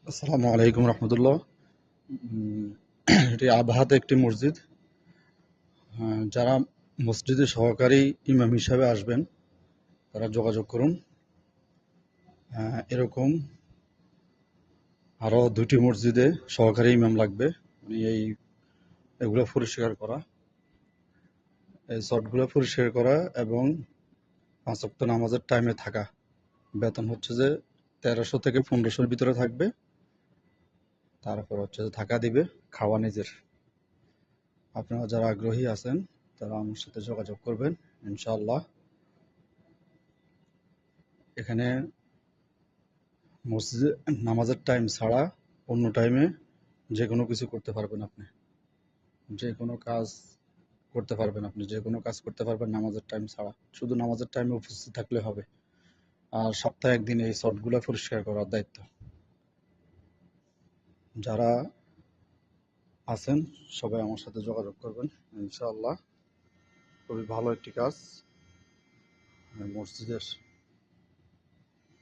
আসসালামু আলাইকুম রহমতুল্লাহ। এটি আবহাতে একটি মসজিদ। যারা মসজিদে সহকারী ইমাম হিসাবে আসবেন তারা যোগাযোগ করুন। এরকম আরও দুটি মসজিদে সহকারী ইমাম লাগবে। মানে এগুলো পরিষ্কার করা, এই শটগুলো পরিষ্কার করা এবং 5 ওয়াক্ত নামাজের টাইমে থাকা। বেতন হচ্ছে যে 1300 থেকে 1500-র ভিতরে থাকবে। তারপর হচ্ছে যে থাকা দিবে, খাওয়া নিজের। আপনারা যারা আগ্রহী আছেন তারা আমার সাথে যোগাযোগ করবেন ইনশাআল্লাহ। এখানে মসজিদে নামাজের টাইম ছাড়া অন্য টাইমে যে কোনো কিছু করতে পারবেন আপনি। যে কোনো কাজ করতে পারবেন আপনি। যে কোনো কাজ করতে পারবেন নামাজের টাইম ছাড়া। শুধু নামাজের টাইমে উপস্থিত থাকলে হবে। আর সপ্তাহে একদিন এই শটগুলো পরিষ্কার করার দায়িত্ব। যারা আছেন সবাই আমার সাথে যোগাযোগ করবেন ইনশাআল্লাহ। খুবই ভালো একটি কাজ মসজিদের।